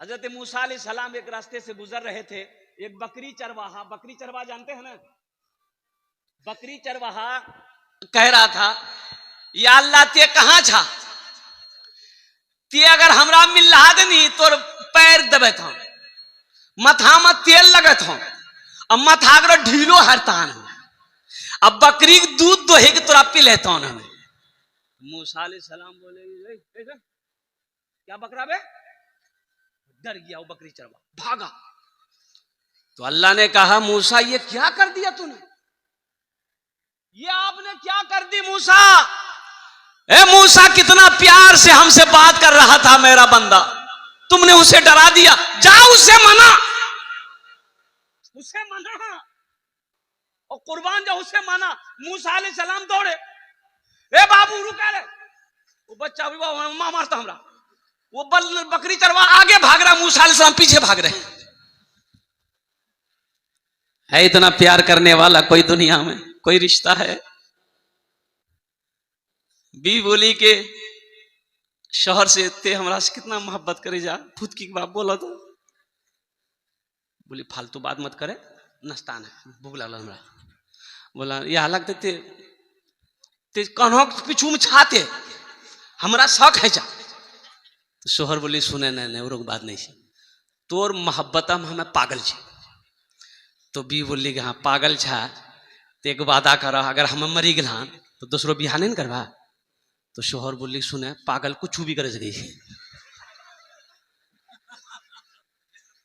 हजरत मूसा अलैहिस्सलाम एक रास्ते से गुजर रहे थे। एक बकरी चरवाहा जानते हैं ना, बकरी चरवाहा कह रहा था, या अल्लाह ते कहां छा, ते अगर हमरा मिल रहा नहीं तो पैर दबे था, मथा में तेल लगे था, अब मथा अगर ढीलो हरतान हो, अब बकरी दूध दोहे के तोरा पी लेता हूं। मूसा अलैहिस्सलाम बोले क्या बकरा बे, डर गया वो बकरी चरवा, भागा। तो अल्लाह ने कहा मूसा ये क्या कर दिया तूने, ये आपने क्या कर दी मूसा। ए मूसा कितना प्यार से हमसे बात कर रहा था मेरा बंदा, तुमने उसे डरा दिया, जाओ उसे मना और कुर्बान जाओ उसे माना। मूसा अलैहिस्सलाम दौड़े, ए बाबू रुका रे, वो बच्चा मां मारता हमरा, वो बकरी चरवा आगे भाग रहा, मूसा अलैहिस्सलाम पीछे भाग रहे। है इतना प्यार करने वाला कोई दुनिया में कोई रिश्ता है। बी बोली के शहर से ते हमरा से कितना मोहब्बत करे जा, खुद की बात बोला तो बोली फालतू बात मत करे, नस्तान है भूख लगल हमरा। बोला यह लगते ते कन्हों पीछू में छाते हमरा शौक है जा। तो शोहर बोली सुने नहीं और बात नहीं है, तोर मोहब्बत में हमें पागल छे। तो बी बोली कि हाँ पागल छा, तो एक वादा करा अगर हम मरी गल तो दूसरो बियाह नहीं करवा। तो शोहर बोली सुने पागल कुछ भी करे सके,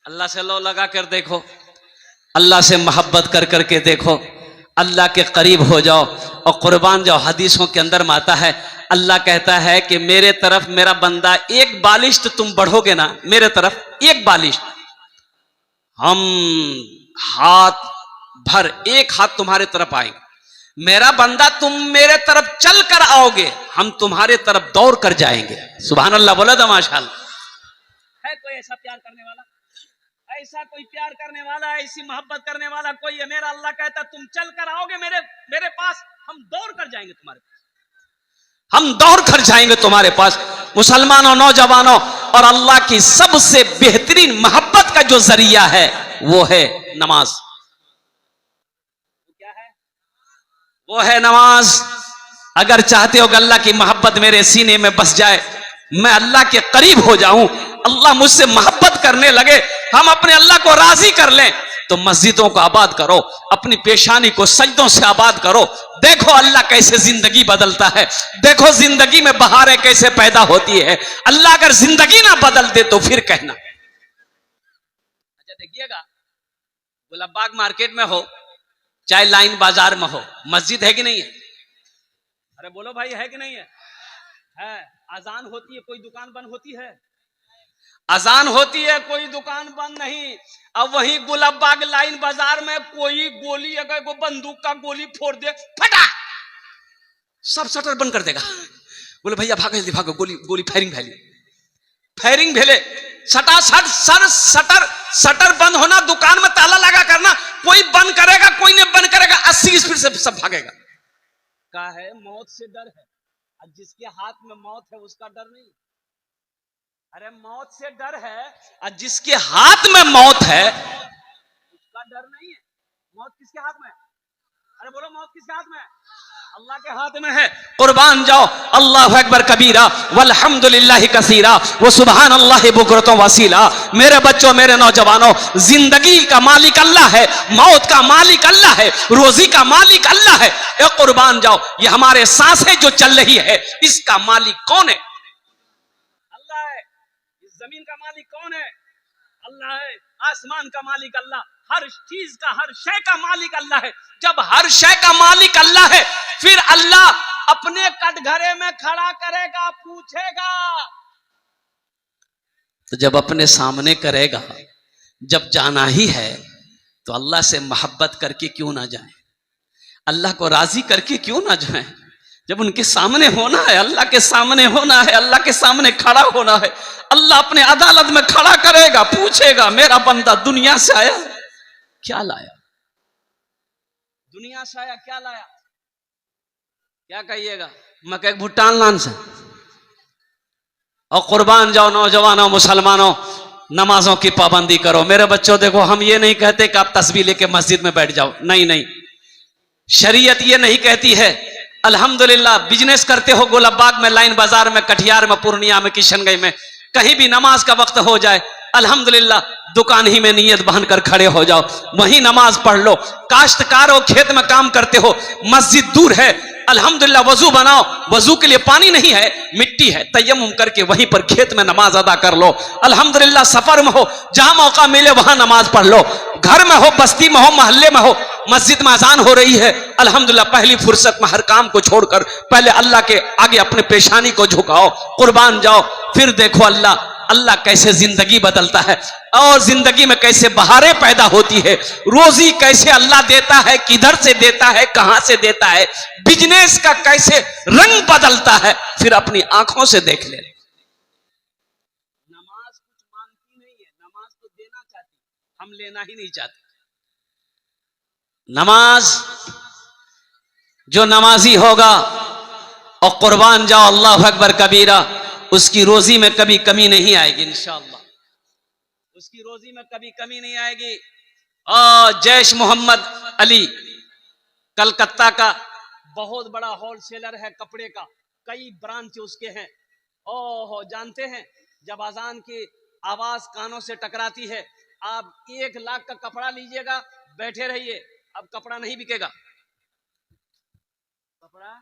अल्लाह से लो लगा कर देखो, अल्लाह से मोहब्बत कर करके देखो, अल्लाह के करीब हो जाओ और कुर्बान जाओ। हदीसों के अंदर में आता है अल्लाह कहता है कि मेरे तरफ मेरा बंदा एक बालिश तो तुम बढ़ोगे ना मेरे तरफ, एक बालिश, हम हाथ भर एक हाथ तुम्हारे तरफ आएंगे, मेरा बंदा तुम मेरे तरफ चल कर आओगे, हम तुम्हारे तरफ दौड़ कर जाएंगे। सुभान अल्लाह बोला था माशाअल्लाह। है कोई ऐसा प्यार करने वाला, ऐसा कोई प्यार करने वाला, ऐसी मोहब्बत करने वाला कोई है? मेरा अल्लाह कहता तुम चल कर आओगे मेरे पास, हम दौड़ कर जाएंगे तुम्हारे पास, हम दौड़ कर जाएंगे तुम्हारे पास। मुसलमानों नौजवानों, और अल्लाह की सबसे बेहतरीन मोहब्बत का जो जरिया है वो है नमाज। क्या है वो? है नमाज। अगर चाहते हो कि अल्लाह की मोहब्बत मेरे सीने में बस जाए, मैं अल्लाह के करीब हो जाऊं, अल्लाह मुझसे मोहब्बत करने लगे, हम अपने अल्लाह को राजी कर लें, तो मस्जिदों को आबाद करो, अपनी पेशानी को सजदों से आबाद करो। देखो अल्लाह कैसे जिंदगी बदलता है, देखो जिंदगी में बहारें कैसे पैदा होती है। अल्लाह अगर जिंदगी ना बदल दे तो फिर कहना। अच्छा देखिएगा, गुलाबबाग मार्केट में हो चाहे लाइन बाजार में हो, मस्जिद है कि नहीं है? अरे बोलो भाई है कि नहीं है? है। अजान होती है, कोई दुकान बंद होती है? अजान होती है, कोई दुकान बंद नहीं। अब वही गुलाबबाग लाइन बाजार में कोई गोली, अगर कोई बंदूक का गोली फोड़ दे, फटा, सब शटर बंद कर देगा। बोले भैया भागो जल्दी भागो, गोली फायरिंग भेले, शटर बंद होना, दुकान में ताला लगा करना, कोई बंद करेगा कोई नहीं बंद करेगा, 80 स्पीड से सब भागेगा। का है मौत से डर है, जिसके हाथ में मौत है उसका डर नहीं। अरे मौत से डर है, और जिसके हाथ में मौत है उसका डर नहीं है। मौत किसके हाथ में है? अरे बोलो मौत किसके हाथ में है? अल्लाह के हाथ में है। कुर्बान जाओ, अल्लाहु अकबर कबीरा वल्हम्दुलिल्लाहि कसीरा व सुभान अल्लाहि बुकरतुम वसीला। मेरे बच्चों, मेरे नौजवानों, जिंदगी का मालिक अल्लाह है, मौत का मालिक अल्लाह है, रोजी का मालिक अल्लाह है। ए कुर्बान जाओ, ये हमारे सांसें जो चल रही है इसका मालिक कौन है? अल्लाह है। इस जमीन का मालिक कौन है? अल्लाह है। आसमान का मालिक अल्लाह, हर चीज का, हर शय का मालिक अल्लाह है। जब हर शय का मालिक अल्लाह है, फिर अल्लाह अपने कटघरे में खड़ा करेगा, पूछेगा। तो जब अपने सामने करेगा, जब जाना ही है तो अल्लाह से मोहब्बत करके क्यों ना जाए, अल्लाह को राजी करके क्यों ना जाए। जब उनके सामने होना है, अल्लाह के सामने होना है, अल्लाह के सामने खड़ा होना है, अल्लाह अपने अदालत में खड़ा करेगा, पूछेगा मेरा बंदा दुनिया से आया क्या लाया, दुनिया से आया क्या लाया? क्या कहिएगा? मक्के भुट्टान लान से। और कुर्बान जाओ नौजवानों, मुसलमानों, नमाजों की पाबंदी करो। मेरे बच्चों देखो, हम ये नहीं कहते कि आप तस्बीह लेके मस्जिद में बैठ जाओ, नहीं नहीं, शरीयत ये नहीं कहती है। अल्हम्दुलिल्लाह बिजनेस करते हो गोलबाग में, लाइन बाजार में, कटिहार में, पूर्णिया में, किशनगंज में, कहीं भी नमाज का वक्त हो जाए, अल्हम्दुलिल्लाह दुकान ही में नियत बांधकर खड़े हो जाओ, वहीं नमाज पढ़ लो। काश्तकार हो, खेत में काम करते हो, मस्जिद दूर है, अल्हम्दुलिल्लाह वजू बनाओ, वजू के लिए पानी नहीं है, मिट्टी है, तयम्मुम करके वहीं पर खेत में नमाज अदा कर लो। अल्हम्दुलिल्लाह सफर में हो, जहां मौका मिले वहां नमाज पढ़ लो। घर में हो, बस्ती में हो, मोहल्ले में हो, मस्जिद में अजान हो रही है, अल्हम्दुलिल्लाह पहली फुर्सत में हर काम को छोड़कर पहले अल्लाह के आगे अपने पेशानी को झुकाओ, कुर्बान जाओ, फिर देखो अल्लाह कैसे जिंदगी बदलता है और जिंदगी में कैसे बहारें पैदा होती है, रोजी कैसे अल्लाह देता है, किधर से देता है, कहां से देता है, बिजनेस का कैसे रंग बदलता है, फिर अपनी आंखों से देख ले। नमाज कुछ मांगती नहीं है, नमाज तो देना चाहती, हम लेना ही नहीं चाहते। नमाज जो नमाजी होगा और कुर्बान जाओ अल्लाह अकबर कबीरा, उसकी रोजी में कभी कमी नहीं आएगी इंशाअल्लाह, उसकी रोजी में कभी कमी नहीं आएगी। और जैश मोहम्मद अली कलकत्ता का बहुत बड़ा होलसेलर है कपड़े का, कई ब्रांच उसके हैं। ओहो, जानते हैं जब अजान की आवाज कानों से टकराती है, आप 1 लाख का कपड़ा लीजिएगा, बैठे रहिए, अब कपड़ा नहीं बिकेगा। कपड़ा,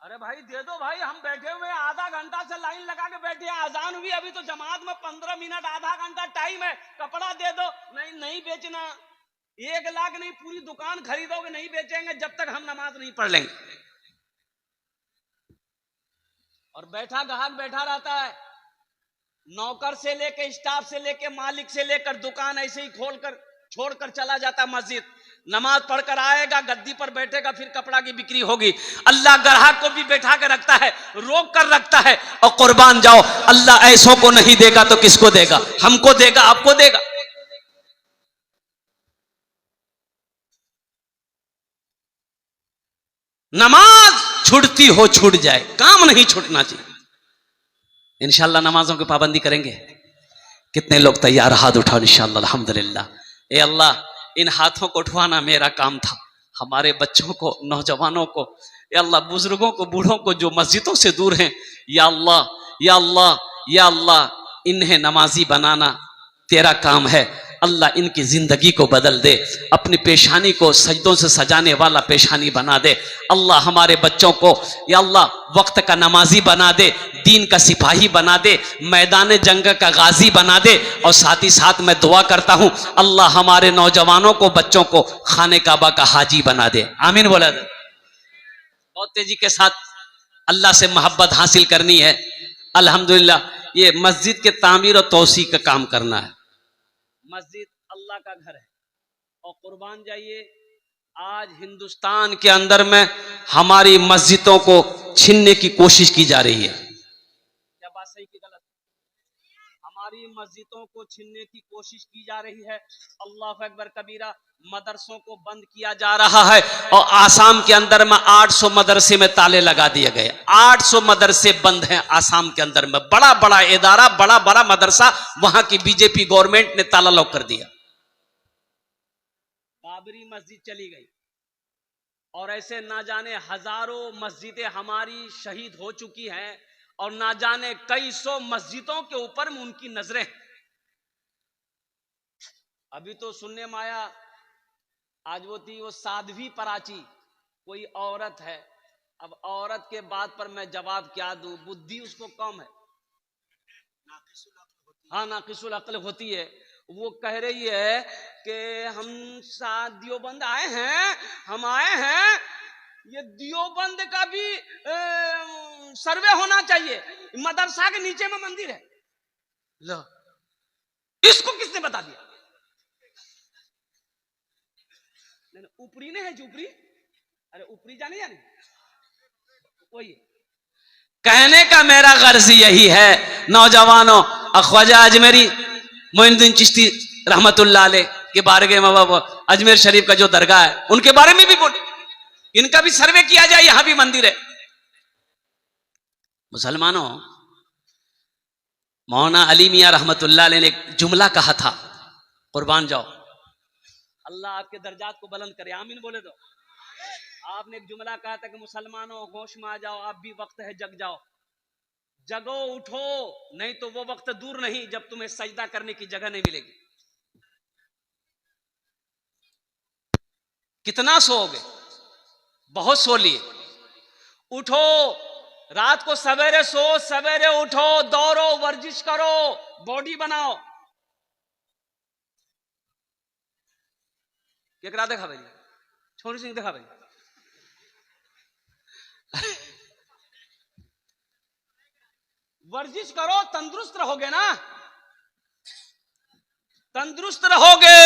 अरे भाई दे दो भाई, हम बैठे हुए आधा घंटा से लाइन लगा के बैठे हैं, अजान हुई अभी तो जमात में 15 मिनट आधा घंटा टाइम है, कपड़ा दे दो। नहीं नहीं बेचना, 1 लाख नहीं, पूरी दुकान खरीदोगे नहीं बेचेंगे जब तक हम नमाज नहीं पढ़ लेंगे। और बैठा ग्राहक बैठा रहता है, नौकर से लेके, स्टाफ से लेके, मालिक से लेकर, दुकान ऐसे ही खोलकर छोड़कर चला जाता मस्जिद, नमाज पढ़कर आएगा, गद्दी पर बैठेगा, फिर कपड़ा की बिक्री होगी। अल्लाह ग्राहक को भी बैठा कर रखता है, रोक कर रखता है। और कुर्बान जाओ, अल्लाह ऐसों को नहीं देगा तो किसको देगा? हमको देगा, आपको देगा। नमाज छूटती हो छूट जाए, काम नहीं छूटना चाहिए। इंशाअल्लाह नमाजों की पाबंदी करेंगे। कितने लोग तैयार? हाथ उठाओ इंशाअल्लाह। अल्हम्दुलिल्लाह। ए अल्लाह, इन हाथों को उठवाना मेरा काम था। हमारे बच्चों को, नौजवानों को, या अल्लाह बुजुर्गों को, बूढ़ों को जो मस्जिदों से दूर हैं, या अल्लाह, या अल्लाह, या अल्लाह, इन्हें नमाजी बनाना तेरा काम है। अल्लाह इनकी जिंदगी को बदल दे, अपनी पेशानी को सजदों से सजाने वाला पेशानी बना दे। अल्लाह हमारे बच्चों को या अल्लाह वक्त का नमाजी बना दे, दीन का सिपाही बना दे, मैदान जंग का गाजी बना दे। और साथ ही साथ मैं दुआ करता हूं, अल्लाह हमारे नौजवानों को, बच्चों को खाने काबा का हाजी बना दे। आमीन बोला दे। बहुत तेजी के साथ अल्लाह से मोहब्बत हासिल करनी है। अल्हम्दुलिल्लाह, ये मस्जिद के तामीर और तौसी का काम करना है। मस्जिद अल्लाह का घर है और कुर्बान जाइए, आज हिंदुस्तान के अंदर में हमारी मस्जिदों को छीनने की कोशिश की जा रही है। क्या बात सही की गलत? हमारी मस्जिदों को छीनने की कोशिश की जा रही है। अल्लाह अकबर कबीरा। मदरसों को बंद किया जा रहा है और आसाम के अंदर में 800 मदरसे में ताले लगा दिए गए। 800 मदरसे बंद हैं आसाम के अंदर में। बड़ा बड़ा इदारा, बड़ा बड़ा मदरसा, वहां की बीजेपी गवर्नमेंट ने ताला लॉक कर दिया। बाबरी मस्जिद चली गई और ऐसे ना जाने हजारों मस्जिदें हमारी शहीद हो चुकी हैं और ना जाने कई सौ मस्जिदों के ऊपर में उनकी नजरें। अभी तो सुनने में आया, आज वो थी वो साध्वी पराची, कोई औरत है। अब औरत के बात पर मैं जवाब क्या दूं? बुद्धि उसको कम है, हाँ नाकिसुल अक्ल होती है। वो कह रही है कि हम दियोबंद आए हैं, हम आए हैं, ये दियोबंद का भी सर्वे होना चाहिए। मदरसा के नीचे में मंदिर है। लो, इसको किसने बता दिया? ऊपरी नहीं है जो ऊपरी, अरे ऊपरी जाने वही। कहने का मेरा गर्ज यही है, नौजवानों, ख्वाजा अजमेरी मोइनुद्दीन चिश्ती रहमतुल्लाह अलैह के बारे में, अजमेर शरीफ का जो दरगाह है उनके बारे में भी बोले, इनका भी सर्वे किया जाए, यहां भी मंदिर है। मुसलमानों, मौलाना अली मियां रहमतुल्लाह अलैह ने एक जुमला कहा था, कुर्बान जाओ, अल्लाह आपके दर्जात को बुलंद करे, आमीन बोले दो। आपने एक जुमला कहा था कि मुसलमानों होश में आ जाओ, आप भी वक्त है जग जाओ, जगो उठो, नहीं तो वो वक्त दूर नहीं जब तुम्हें सजदा करने की जगह नहीं मिलेगी। कितना सोओगे, बहुत सो लिए, उठो, रात को सवेरे सो, सवेरे उठो, दौड़ो, वर्जिश करो, बॉडी बनाओ। केकरा देखा भाई, छोरी सिंह देखा भाई, वर्जिश करो, तंदुरुस्त रहोगे ना, तंदुरुस्त रहोगे।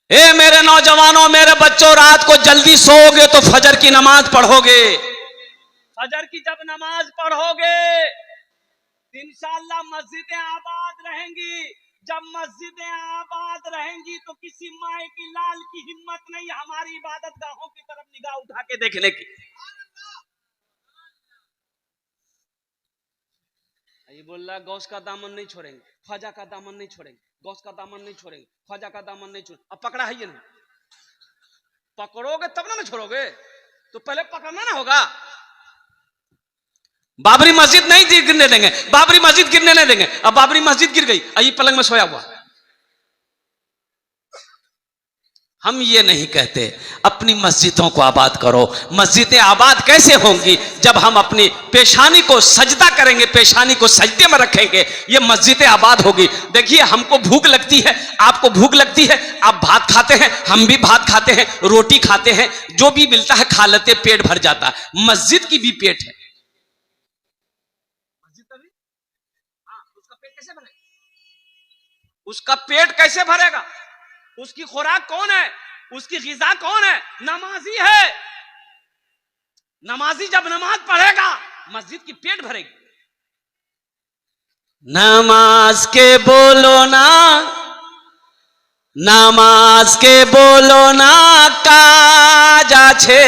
ए मेरे नौजवानों, मेरे बच्चों, रात को जल्दी सोओगे तो फजर की नमाज पढ़ोगे। फजर की जब नमाज पढ़ोगे इंशाअल्लाह मस्जिदें आबाद रहेंगी। जब मस्जिदें आबाद रहेंगी तो किसी माए की लाल की हिम्मत नहीं हमारी इबादत गाहों की तरफ निगाह उठा के देखने की। ये बोल रहा गौस का दामन नहीं छोड़ेंगे, ख्वाजा का दामन नहीं छोड़ेंगे, गौस का दामन नहीं छोड़ेंगे, ख्वाजा का दामन नहीं छोड़ेंगे। अब पकड़ा है ये नहीं, पकड़ोगे तब ना छोड़ोगे, तो पहले पकड़ना ना होगा। बाबरी मस्जिद नहीं गिरने देंगे, बाबरी मस्जिद गिरने नहीं देंगे। अब बाबरी मस्जिद गिर गई, अभी पलंग में सोया हुआ। हम ये नहीं कहते अपनी मस्जिदों को आबाद करो। मस्जिदें आबाद कैसे होंगी? जब हम अपनी पेशानी को सजदा करेंगे, पेशानी को सजदे में रखेंगे, ये मस्जिदें आबाद होगी। देखिए, हमको भूख लगती है, आपको भूख लगती है, आप भात खाते हैं, हम भी भात खाते हैं, रोटी खाते हैं, जो भी मिलता है खा लेते, पेट भर जाता है। मस्जिद की भी पेट है, मस्जिद का भी, हाँ, उसका पेट कैसे भरेगा? उसका पेट कैसे भरेगा? उसकी खुराक कौन है? उसकी ग़िज़ा कौन है? नमाजी है। नमाजी जब नमाज पढ़ेगा मस्जिद की पेट भरेगी। नमाज के बोलो ना, नमाज के बोलो ना काज आछे,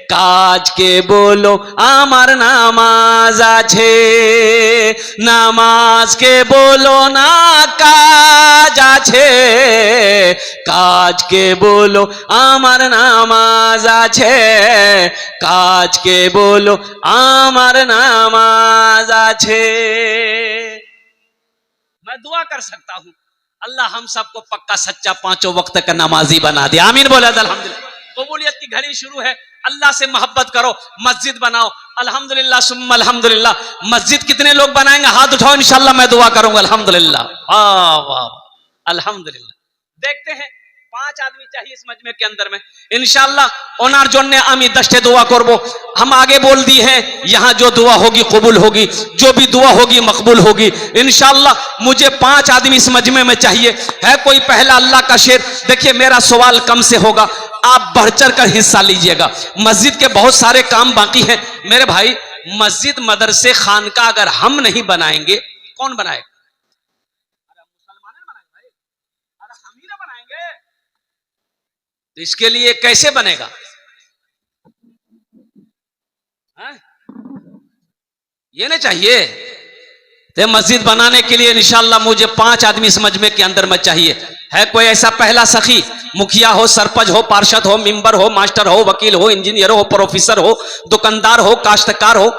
काज के बोलो आमार नामाज आछे। नामाज के बोलो ना काज आछे, काज के बोलो आमार नामाज आछे, काज के बोलो आमार नामाज आछे। मैं दुआ कर सकता हूं, अल्लाह हम सबको पक्का सच्चा पांचों वक्त का नमाजी बना दे, आमीन बोले अल्हम्दुलिल्लाह। कबूलियत की घड़ी शुरू है, अल्लाह से मोहब्बत करो, मस्जिद बनाओ। अल्हम्दुलिल्लाह सुम्मा अल्हम्दुलिल्लाह। मस्जिद कितने लोग बनाएंगे? हाथ उठाओ, इंशाअल्लाह मैं दुआ करूंगा। अल्हम्दुलिल्लाह, वाह वाह, अल्हम्दुलिल्लाह। देखते हैं, 5 आदमी चाहिए इस मजमे के अंदर में, इंशाअल्लाह ओनार जोन्ने आमी दस्ते दुआ करबो। हम आगे बोल दी हैं, यहां जो दुआ होगी कबूल होगी, जो भी दुआ होगी मकबूल होगी इंशाअल्लाह। मुझे 5 आदमी इस मजमे में चाहिए। है कोई पहला अल्लाह का शेर? देखिए, मेरा सवाल कम से होगा, आप बढ़ चढ़ कर हिस्सा लीजिएगा। मस्जिद के बहुत सारे काम बाकी हैं मेरे भाई। मस्जिद, मदरसे, खानका अगर हम नहीं बनाएंगे कौन बनाएगा? अरे मुसलमान बनाएंगे भाई, अरे हम ही ना बनाएंगे तो इसके लिए कैसे बनेगा? ये नहीं चाहिए। तो मस्जिद बनाने के लिए इंशाअल्लाह मुझे 5 आदमी इस मजमे के अंदर में चाहिए। है कोई ऐसा पहला सखी? मुखिया हो, सरपंच हो, पार्षद हो, मेंबर हो, मास्टर हो, वकील हो, इंजीनियर हो, प्रोफेसर हो, दुकानदार हो, काश्तकार हो,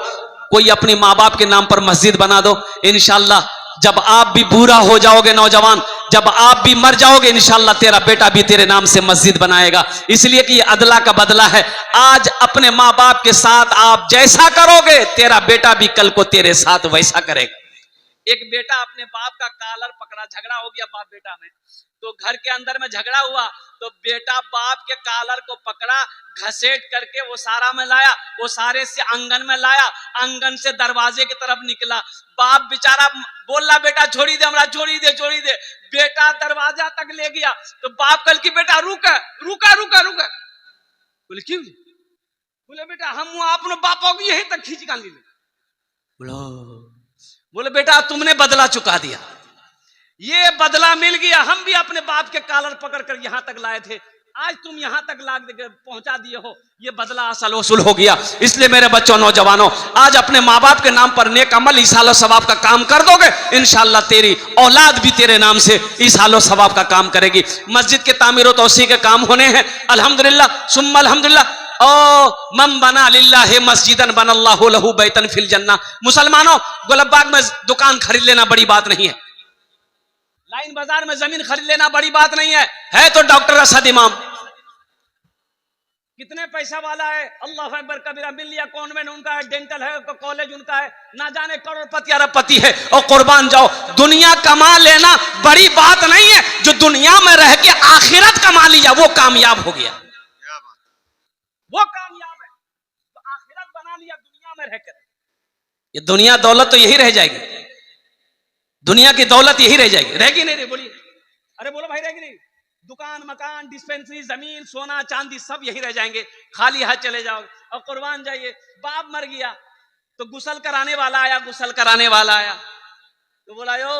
कोई अपने माँ बाप के नाम पर मस्जिद बना दो। इंशाअल्लाह जब आप भी बूढ़ा हो जाओगे नौजवान, जब आप भी मर जाओगे इंशाअल्लाह तेरा बेटा भी तेरे नाम से मस्जिद बनाएगा। इसलिए कि ये अदला का बदला है। आज अपने माँ बाप के साथ आप जैसा करोगे तेरा बेटा भी कल को तेरे साथ वैसा करेगा। एक बेटा अपने बाप का कॉलर पकड़ा, झगड़ा हो गया बाप बेटा में, तो घर के अंदर में झगड़ा हुआ तो बेटा बाप के कॉलर को पकड़ा, घसेट करके वो सारा में लाया, वो सारे से आंगन में लाया, आंगन से दरवाजे की तरफ निकला। बाप बेचारा बोल रहा बेटा छोड़ी दे, हमरा छोड़ी दे, छोड़ी दे। बेटा दरवाजा तक ले गया तो बाप कल की बेटा रुका रुका रुका रुका। बोले क्यों? बोले बेटा हम अपने बापों को यहीं तक खींच कर ले। बोले बेटा तुमने बदला चुका दिया, ये बदला मिल गया। हम भी अपने बाप के कॉलर पकड़ कर यहां तक लाए थे, आज तुम यहां तक ला पहुंचा दिए हो, ये बदला असल वसूल हो गया। इसलिए मेरे बच्चों, नौजवानों, आज अपने माँ बाप के नाम पर नेक अमल इसालो सवाब का काम कर दोगे, इंशाअल्लाह तेरी औलाद भी तेरे नाम से इसालो सवाब का काम करेगी। मस्जिद के तामीर तौसी के काम होने हैं, अल्हम्दुलिल्लाह सुम्मा अल्हम्दुलिल्लाह। ओ मम बना लिल्लाहि मस्जिदन बनल्लाहु लहू बैतन फिल जन्ना। मुसलमानों, गुलबाग में दुकान खरीद लेना बड़ी बात नहीं है, लाइन बाजार में जमीन खरीद लेना बड़ी बात नहीं है तो डॉक्टर असद इमाम कितने पैसा वाला है, अल्लाह अकबर कबीरा, मिल लिया कॉन्वेंट उनका है, डेंटल है, कॉलेज उनका है, ना जाने करोड़पति अरबपति है। और कुर्बान जाओ, दुनिया कमा लेना बड़ी बात नहीं है, जो दुनिया में रह के आखिरत कमा लिया वो कामयाब हो गया, वो कामयाब है। तो आखिरत बना लिया दुनिया में रहकर, ये दुनिया दौलत तो यही रह जाएगी, दुनिया की दौलत यही रह जाएगी, रहेगी नहीं रे? बोलिए, अरे बोलो भाई, रहेगी नहीं? दुकान, मकान, डिस्पेंसरी, जमीन, सोना चांदी सब यही रह जाएंगे, खाली हाथ चले जाओगे। और कुर्बान जाइए, बाप मर गया तो गुसल कराने वाला आया, गुसल कराने वाला आया तो बोला, यो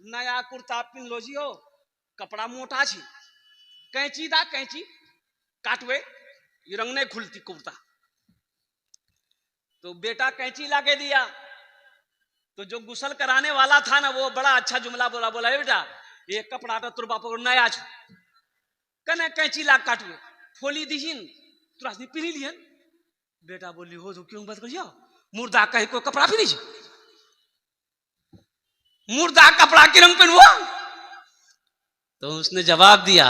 नया कुर्ता पिन लो जी, हो कपड़ा मोटा छी, कैंची दा, कैंची काटवे, ये रंग नहीं खुलती कुर्ता। तो बेटा कैंची लाके दिया, तो जो गुसल कराने वाला था ना, वो बड़ा अच्छा जुमला बोला, बोला बेटा ये कपड़ा तो तुर बाप नया छ, कने कैंची ला काटवे, फोली दीजिन तुरा से पिनी लियन। बेटा बोली, हो तो क्यों बात करियो, मुर्दा कहीं कोई कपड़ा पहनी छ, मुर्दा कपड़ा की रंग पहनवा। तो उसने जवाब दिया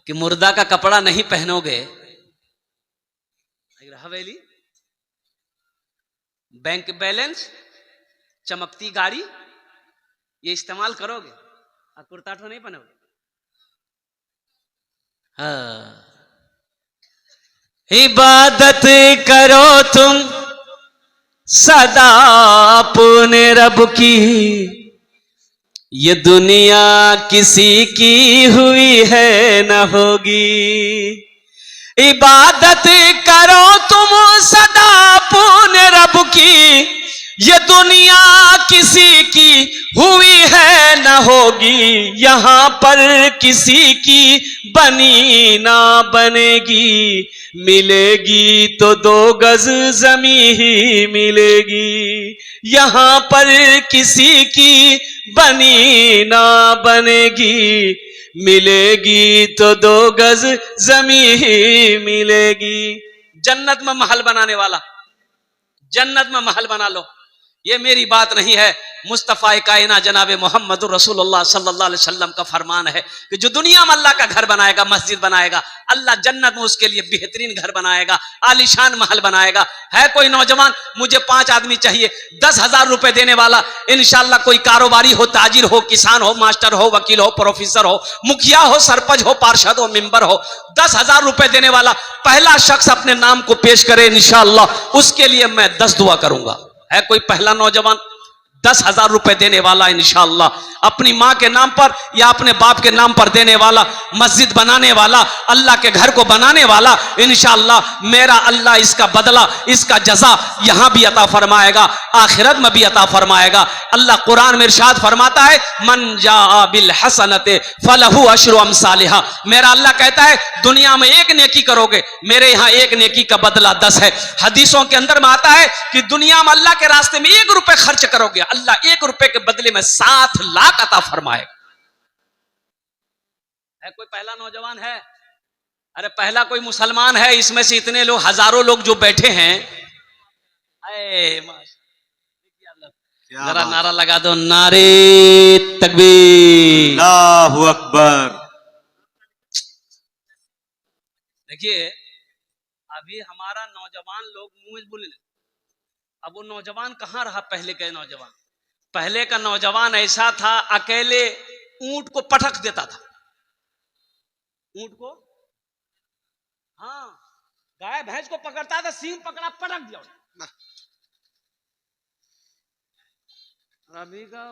कि मुर्दा का कपड़ा नहीं पहनोगे, हवेली, बैंक बैलेंस, चमकती गाड़ी ये इस्तेमाल करोगे, और कुर्ता तो नहीं पहनोगे। हाँ, इबादत करो तुम सदा अपने रब की, ये दुनिया किसी की हुई है न होगी। इबादत करो तुम सदा अपने रब की, ये दुनिया किसी की हुई है न होगी, यहाँ पर किसी की बनी ना बनेगी, मिलेगी तो 2 गज ज़मीं ही मिलेगी, यहाँ पर किसी की बनी ना बनेगी, मिलेगी तो 2 गज ज़मीं ही मिलेगी। जन्नत में महल बनाने वाला, जन्नत में महल बना लो, ये मेरी बात नहीं है, मुस्तफ़ा कायना जनाब मोहम्मद रसूलुल्लाह सल्लल्लाहु अलैहि वसल्लम का फरमान है कि जो दुनिया में अल्लाह का घर बनाएगा, मस्जिद बनाएगा, अल्लाह जन्नत में उसके लिए बेहतरीन घर बनाएगा, आलीशान महल बनाएगा। है कोई नौजवान, मुझे 5 आदमी चाहिए, 10,000 रुपए देने वाला, इंशाअल्लाह कोई कारोबारी हो, ताजिर हो, किसान हो, मास्टर हो, वकील हो, प्रोफेसर हो, मुखिया हो, सरपंच हो, पार्षद हो, मेंबर हो, 10,000 रुपए देने वाला पहला शख्स अपने नाम को पेश करे, इंशाअल्लाह उसके लिए मैं 10 दुआ करूंगा। है कोई पहला नौजवान 10,000 रुपए देने वाला, इंशाअल्लाह अपनी माँ के नाम पर या अपने बाप के नाम पर देने वाला, मस्जिद बनाने वाला, अल्लाह के घर को बनाने वाला, इंशाअल्लाह मेरा अल्लाह इसका बदला, इसका जजा यहां भी अता फरमाएगा, आखिरत में भी अता फरमाएगा। अल्लाह कुरान में इरशाद फरमाता है, मन जा बिल हसनते फलहु अशरु अमसालिहा। मेरा अल्लाह कहता है, दुनिया में 1 नेकी करोगे, मेरे यहां 1 नेकी का बदला 10 है। हदीसों के अंदर में आता है कि दुनिया में अल्लाह के रास्ते में 1 रुपए खर्च करोगे, अल्लाह 1 रुपए के बदले में 7 लाख अता फरमाएगा। है कोई पहला नौजवान है? अरे पहला कोई मुसलमान है? इसमें से इतने लोग, हजारों लोग जो बैठे हैं, जरा नारा लगा दो, नारे तकबीर, अल्लाहु अकबर। देखिए, अभी हमारा नौजवान लोग मुंह में बोले, अब वो नौजवान कहां रहा पहले का नौजवान? पहले का नौजवान ऐसा था, अकेले ऊंट को पटक देता था, ऊंट को, हाँ, गाय भैंस को पकड़ता था, सींग पकड़ा, पटक दिया। अभी का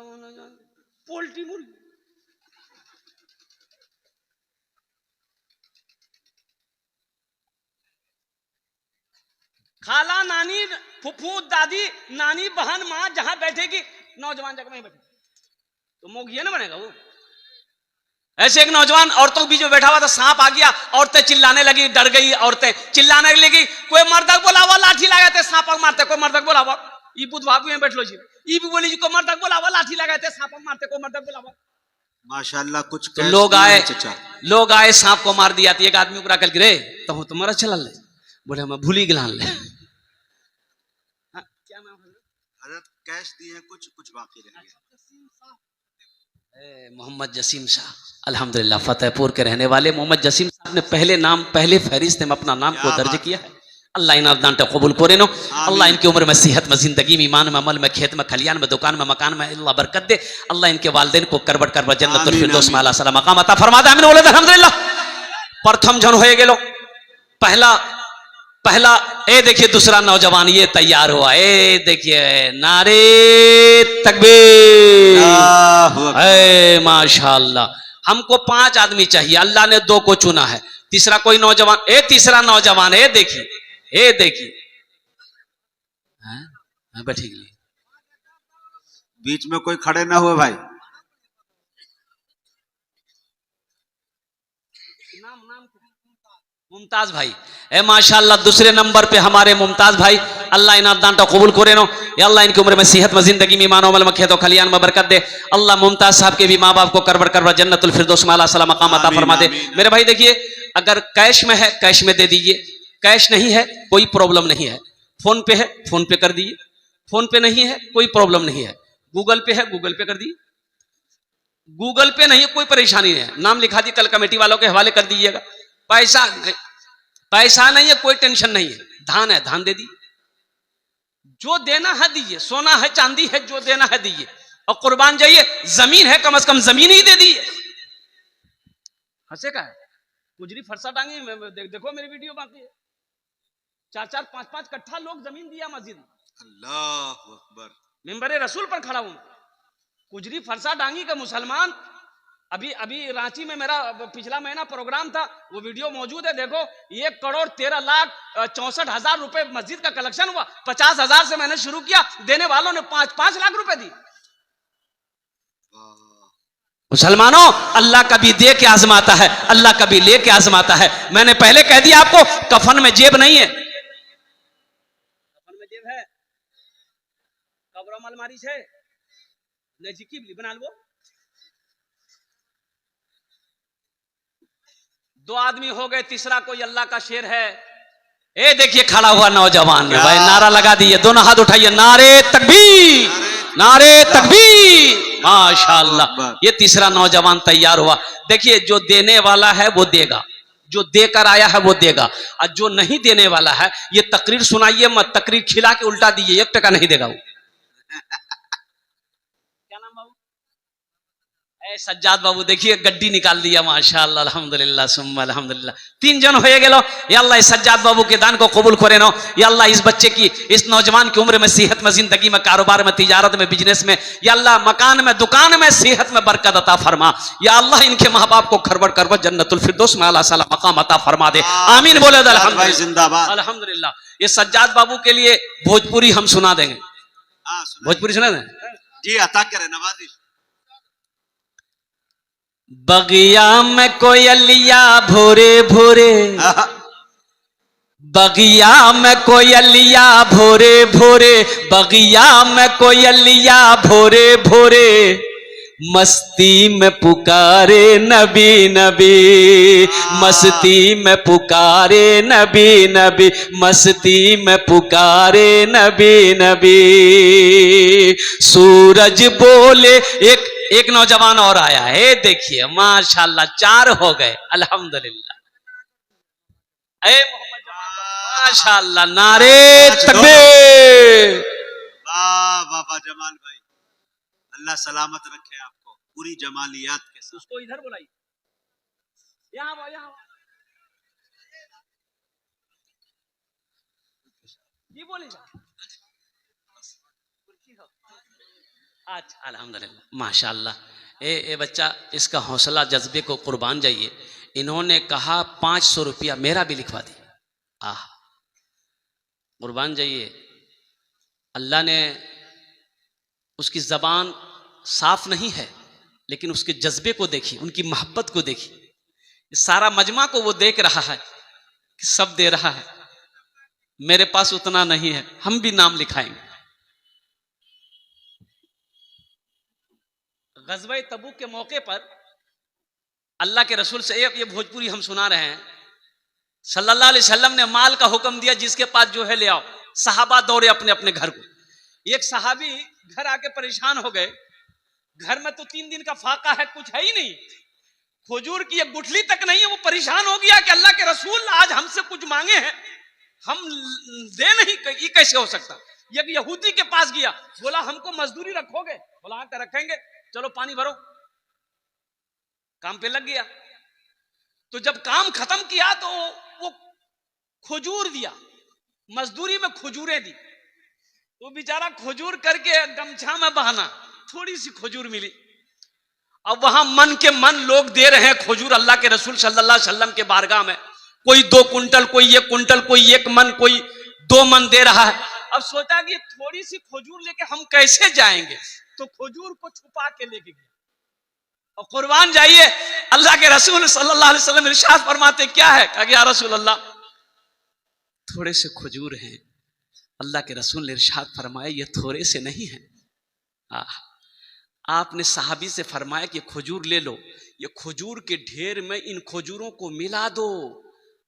पोल्ट्री मुर्गी, खाला, नानी, फुफू, दादी, नानी, बहन, माँ जहां बैठेगी, नौजवान जगह में बैठे तो मोगिया ना बनेगा वो। ऐसे एक नौजवान औरतों के बीच में बैठा हुआ था, सांप आ गया, औरतें चिल्लाने लगी, डर गई औरतें चिल्लाने लगी, कोई मर्दक बोलावा लाठी लगाते सांप मारते, कोई मर्दक बोलावा, ई बुध भाभी में बैठ लो जी, ई भी बोली जी को मर्दक बोलावा लाठी लगाते सांप मारते, को मर्दक बोलावा। माशाल्लाह कुछ तो लोग आए सांप को मार दिया। एक आदमी उकरा कर गिरे तो तुम्हारा चला ले, बोले मैं भूली गिलान ले। क्या नाम है? कैश दिए कुछ कुछ बाकी रह गया। मोहम्मद जसीम शाह, अल्हम्दुलिल्लाह फतेहपुर के रहने वाले मोहम्मद जसीम साहब ने पहले फहरिस्त में अपना नाम को दर्ज किया है। अल्लाह इन दांटे कबूल करे नो, अल्लाह इनकी उम्र में सेहत में, जिंदगी में, ईमान में, अमल में, खेत में, खलियान में, दुकान में, मकान में अल्लाह बरकत दे। अल्लाह इनके वालिदैन को करबट करबट जन्नतुल फिरदौस में आला सलाम मकाम अता फरमा दे। आमीन बोले अल्हम्दुलिल्लाह। प्रथम जन होए गेलो, पहला ए देखिए दूसरा नौजवान ये तैयार हुआ, ए देखिए नारे तकबीर, ए माशाअल्लाह। हमको 5 आदमी चाहिए, अल्लाह ने 2 को चुना है, तीसरा कोई नौजवान, तीसरा नौजवान है, देखिए बैठी बीच में कोई खड़े ना हुए भाई। मुमताज भाई, ए माशाअल्लाह दूसरे नंबर पे हमारे मुमताज भाई, अल्लाह इनाम दान कबूल करे नो, या अल्लाह इनकी उम्र में सेहत में, जिंदगी में, ईमान अमल में, खेतों खलियान में बरकत दे। अल्लाह मुमताज साहब के भी माँ बाप को करबर करबर जन्नतुल फिरदौस में आला सलाम मकाम अता फरमा दे। मेरे भाई देखिए, अगर कैश में है कैश में दे दीजिए, कैश नहीं है कोई प्रॉब्लम नहीं है, फोन पे है फोन पे कर दीजिए, फोन पे नहीं है कोई प्रॉब्लम नहीं है, गूगल पे है गूगल पे कर दीजिए, गूगल पे नहीं है कोई परेशानी नहीं है, नाम लिखा दिए, कल कमेटी वालों के हवाले कर दीजिएगा। पैसा नहीं है कोई टेंशन नहीं है, धान है धान दे दी, जो देना है दीजिए, सोना है चांदी है जो देना है दीजिए, और कुर्बान जाइए, जमीन है कम से कम जमीन ही दे दीजिए। हंसे का है गुजरी फरसा टांगी, देखो मेरी वीडियो बाकी है, 4-4, 5-5 कट्ठा लोग जमीन दिया मस्जिद। अल्लाह अकबर, मिंबर रसूल पर खड़ा हूं, गुजरी फरसा डांगी का मुसलमान। अभी रांची में मेरा पिछला महीना प्रोग्राम था, वो वीडियो मौजूद है, देखो 1,13,64,000 रुपए मस्जिद का कलेक्शन हुआ, 50,000 से मैंने शुरू किया, देने वालों ने 5 लाख रुपए दी। मुसलमानों, अल्लाह कभी दे के आजमाता है, अल्लाह कभी ले के आजमाता है। मैंने पहले कह दिया आपको, कफन में जेब नहीं है, कफन में जेब है, कब्र में अलमारी है, बना लो। 2 आदमी हो गए, तीसरा कोई अल्लाह का शेर है। ए देखिए खड़ा हुआ नौजवान ने भाई नारा लगा दिए, दोनों हाथ उठाइए, नारे तकबीर, नारे तकबीर, माशाअल्लाह। ये तीसरा नौजवान तैयार हुआ। देखिए जो देने वाला है वो देगा, जो देकर आया है वो देगा, और जो नहीं देने वाला है ये तकरीर सुनाइए मत, तकरीर खिला के उल्टा दीजिए, 1 टका नहीं देगा वो। क्या नाम बाबू? सज्जाद बाबू, देखिए गड्डी निकाल दिया, माशाअल्लाह, अल्हम्दुलिल्लाह सुम्मा अल्हम्दुलिल्लाह। 3 जन हो गेलो। या अल्लाह इस सज्जाद बाबू के दान को कबूल करे नो, या अल्लाह इस बच्चे की, इस नौजवान की उम्र में, सेहत में, जिंदगी में, कारोबार में, तिजारत में, बिजनेस में, या अल्लाह मकान में, दुकान में, सेहत में बरकत अता फरमा। या अल्लाह इनके माँ बाप को खरबट करबट जन्नतुल फिरदौस में आला सलाम मकाम अता फरमा दे। आमीन बोले अल्हम्दुलिल्लाह, अल्हम्दुलिल्लाह। ये सज्जाद बाबू के लिए भोजपुरी हम सुना देंगे, भोजपुरी सुना दें जी, अता करे नवाजिश। बगिया में कोयलिया भोरे भोरे, बगिया में कोयलिया भोरे भोरे, बगिया में कोयलिया भोरे भोरे, मस्ती में पुकारे नबी नबी, मस्ती में पुकारे नबी नबी, मस्ती में पुकारे नबी नबी। सूरज बोले, एक नौजवान और आया है, देखिए माशाल्लाह 4 हो गए, अल्हम्दुलिल्लाह। माशाल्लाह, नारे तकबीर। वाह वाह जमाल भाई, अल्लाह सलामत रखे आपको पूरी जमालियात के साथ। उसको इधर बुलाइए, यहाँ ये बोले। अच्छा अल्हम्दुलिल्लाह माशाल्लाह। ए बच्चा, इसका हौसला जज्बे को कुर्बान जाइए। इन्होंने कहा 500 रुपया मेरा भी लिखवा दिए। कुर्बान जाइए। अल्लाह ने, उसकी जबान साफ नहीं है लेकिन उसके जज्बे को देखिए, उनकी मोहब्बत को देखिए। सारा मजमा को वो देख रहा है कि सब दे रहा है, मेरे पास उतना नहीं है, हम भी नाम लिखाएंगे। गज़वा तबूक के मौके पर अल्लाह के रसूल से ये भोजपुरी हम सुना रहे हैं, सल्लल्लाहु अलैहि वसल्लम ने माल का हुक्म दिया, जिसके पास जो है ले आओ। सहाबा दौड़े अपने अपने घर को। एक सहाबी घर आके परेशान हो गए, घर में तो 3 दिन का फाका है, कुछ है ही नहीं, खजूर की एक गुठली तक नहीं है। वो परेशान हो गया कि अल्लाह के रसूल आज हमसे कुछ मांगे हैं, हम दे नहीं, ये कैसे हो सकता। एक यहूदी के पास गया, बोला हमको मजदूरी रखोगे? बोला हाँ रखेंगे, चलो पानी भरो। काम पे लग गया। तो जब काम खत्म किया तो वो खजूर दिया, मजदूरी में खजूरें दी। तो बेचारा खजूर करके गमछा में बहाना, थोड़ी सी खजूर मिली। अब वहां मन के मन लोग दे रहे हैं खजूर अल्लाह के रसूल सल्लल्लाहु अलैहि वसल्लम के बारगाह में। कोई 2 कुंटल, कोई 1 कुंटल, कोई 1 मन, कोई 2 मन दे रहा है। अब सोचा कि थोड़ी सी खजूर लेके हम कैसे जाएंगे, तो खजूर को छुपा के लेके गया। और कुर्बान जाइए, अल्लाह के रसूल सल्लल्लाहु अलैहि वसल्लम इरशाद फरमाते क्या है, कहा या रसूल अल्लाह थोड़े से खजूर हैं। अल्लाह के रसूल ने इरशाद फरमाया ये थोड़े से नहीं है। आपने सहाबी से फरमाया कि खजूर ले लो, ये खजूर के ढेर में इन खजूरों को मिला दो,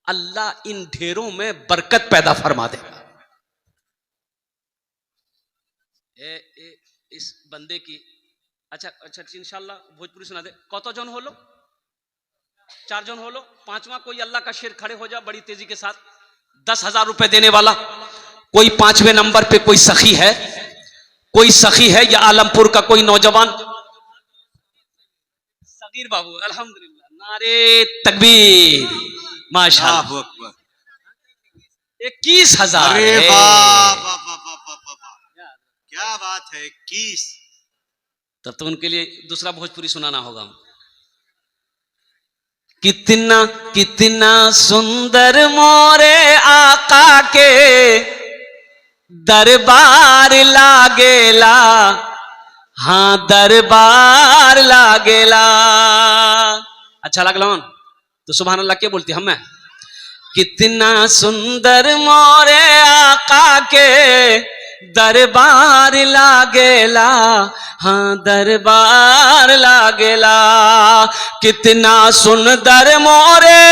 अल्लाह इन ढेरों में बरकत पैदा फरमा देगा। इस बंदे की अच्छा इंशाल्लाह भोजपुरी सुना दे। कत जन होलो? 4 जन होलो। 5वां कोई अल्लाह का शेर खड़े हो जा बड़ी तेजी के साथ। 10,000 रुपए देने वाला कोई 5वें नंबर पे कोई सखी है, कोई सखी है या आलमपुर का कोई नौजवान? सगीर बाबू, अल्हम्दुलिल्लाह, नारे तकबीर, माशाअल्लाह। 21,000। अरे वाह वाह वाह वाह वाह, क्या बात है, 21। तब तो उनके लिए दूसरा भोजपुरी सुनाना होगा। कितना कितना सुंदर मोरे आका के दरबार लागेला, हाँ दरबार लागेला। अच्छा लगला तो सुभान अल्लाह क्या बोलती हम? कितना सुंदर मोरे आका के दरबार लागेला, हाँ दरबार लागेला। कितना सुंदर मोरे,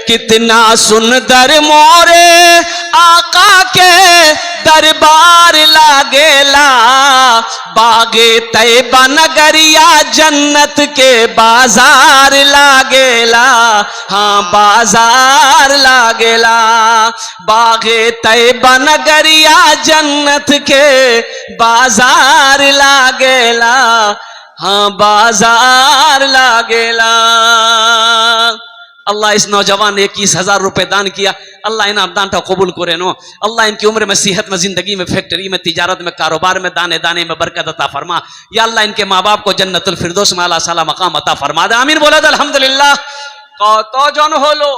कितना सुंदर मोरे आका के दरबार लागेला। बागे तैयबा नगरिया जन्नत के बाजार लागेला, हाँ बाजार लागेला। बागे तैयबा नगरिया जन्नत के बाजार लागेला, हाँ बाजार लागेला। अल्लाह इस नौजवान ने 21,000 रुपए दान किया। अल्लाह इन्हें दान का कबूल करे नो। अल्लाह इनकी उम्र में, सेहत में, जिंदगी में, फैक्ट्री में, तिजारत में, कारोबार में, दाने दाने में बरकत अता फरमा। या अल्लाह इनके माँ बाप को जन्नतुल फिरदौस में आला साला मकाम अता फरमा दे। आमीन बोला अल्हम्दुलिल्लाह। तो जन हो लो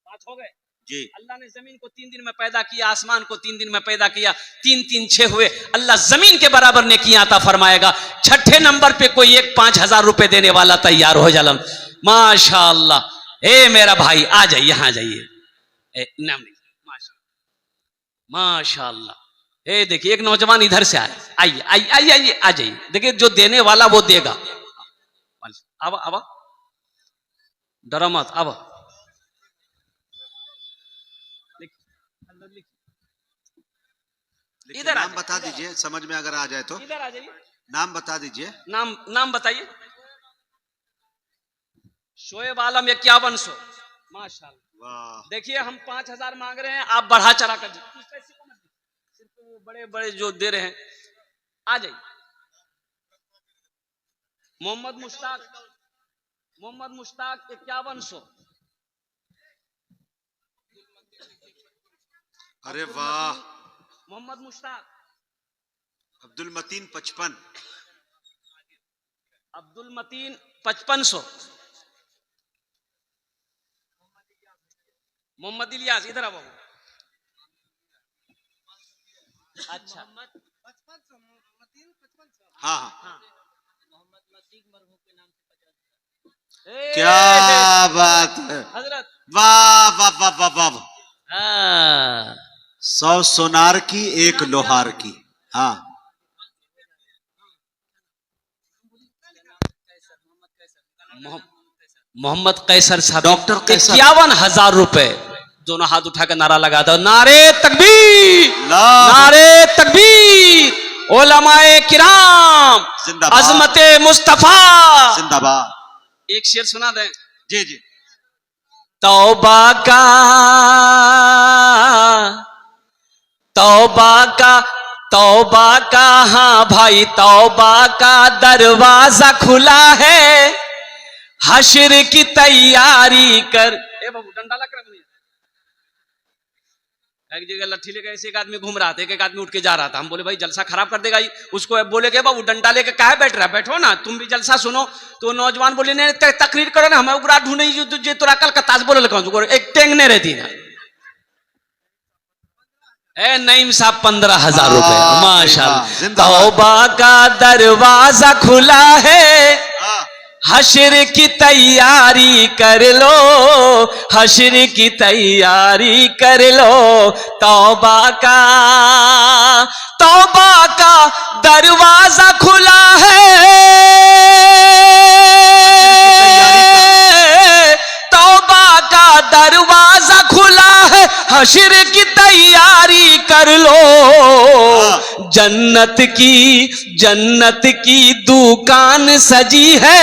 5 हो गए जी। अल्लाह ने जमीन को 3 दिन में पैदा किया, आसमान को 3 दिन में पैदा किया, 3 3 6 हुए। अल्लाह जमीन के बराबर ने किया अता फरमाएगा। 6ठे नंबर पे कोई एक 5,000 रुपए देने वाला तैयार हो जालम। माशाअल्लाह। ए मेरा भाई आ जाइए, यहाँ जाइए, नाम माशाअल्लाह। ए देखिए एक नौजवान इधर से आए, आइए आइए आइए आइए आ जाइए। देखिए जो देने वाला वो देगा। अब अब डरो मत। अब इधर नाम बता दीजिए, समझ में अगर आ जाए तो। इधर आ जाइए, नाम बता दीजिए। नाम बताइए। शोएब आलम 5100। माशाअल्लाह। देखिए हम 5,000 मांग रहे हैं, आप बढ़ा चढ़ा कर सिर्फ वो बड़े बड़े जो दे रहे हैं आ जाइए। मोहम्मद मुश्ताक 5100। अरे वाह। मोहम्मद मुश्ताक। अब्दुल मतीन 55। अब्दुल मतीन 5500। मोहम्मद इलियास इधर आओ। अच्छा हाँ हाँ, ए, क्या बात है, हजरत वाह वाह वाह वाह वाह, हाँ, 100 सोनार की 1 लोहार की। हाँ मोहम्मद कैसर साहब, डॉक्टर कैसर। 51,000 रुपए। दोनों हाथ उठा कर नारा लगा दो, नारे तकबीर, अल्लाह नारे तकबीर, उलमाए किराम, जिंदाबाद। अजमते मुस्तफा। जिंदाबाद। एक शेर सुना दें। जी जी। तौबा का, तौबा का, तौबा का, हाँ भाई तौबा का दरवाजा खुला है, हश्र की तैयारी कर। ए बाबू डंडा लग रहा है। एक जगह लट्ठी लेकर ऐसे एक आदमी घूम रहा था, एक आदमी उठ के जा रहा था। हम बोले भाई जलसा खराब कर देगा। उसको बोले के बाबू डंडा लेके काहे बैठ रहा है, बैठो ना तुम भी जलसा सुनो। तो नौजवान बोले नहीं तकरीर करो ना, हमें उगरा ढूंढे जो तुरा कल कताज बोले एक टेंगने रहती ना। ए नईम साहब 15,000 रुपए, माशाल्लाह। तौबा का दरवाजा खुला है, हश्र की तैयारी कर लो, हश्र की तैयारी कर लो। तौबा का, तौबा का दरवाजा खुला है, तौबा का दरवाजा खुला है, हश्र की तैयारी कर लो। जन्नत की दुकान सजी है,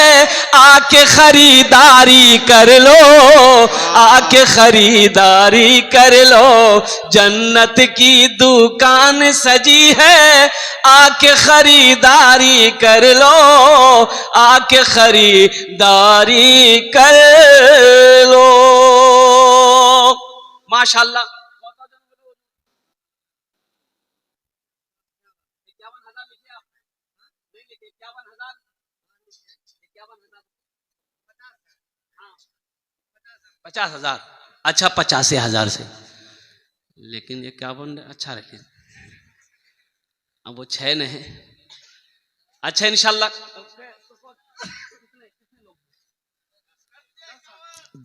आके खरीदारी कर लो, आके खरीदारी कर लो। जन्नत की दुकान सजी है, आके खरीदारी कर लो, आके खरीदारी कर लो। माशाल्लाह। 51,000 लिखे आप? नहीं लिखे? 51,000, 51,000, 50,000। अच्छा 85,000 से, लेकिन 51 अच्छा रखिए। अब वो 6 नहीं। अच्छा इंशाल्लाह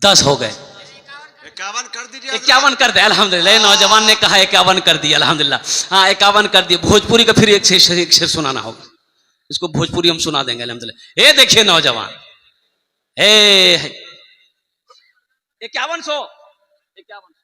10 हो गए। 51 कर दीजिए। 51 कर दे अल्हम्दुलिल्लाह। नौजवान ने कहा 51 कर दिया अल्हम्दुलिल्लाह। हाँ 51 कर दिए। भोजपुरी का फिर एक शेर सुनाना होगा, इसको भोजपुरी हम सुना देंगे अल्हम्दुलिल्लाह। ये देखिए नौजवान, 5100, 5100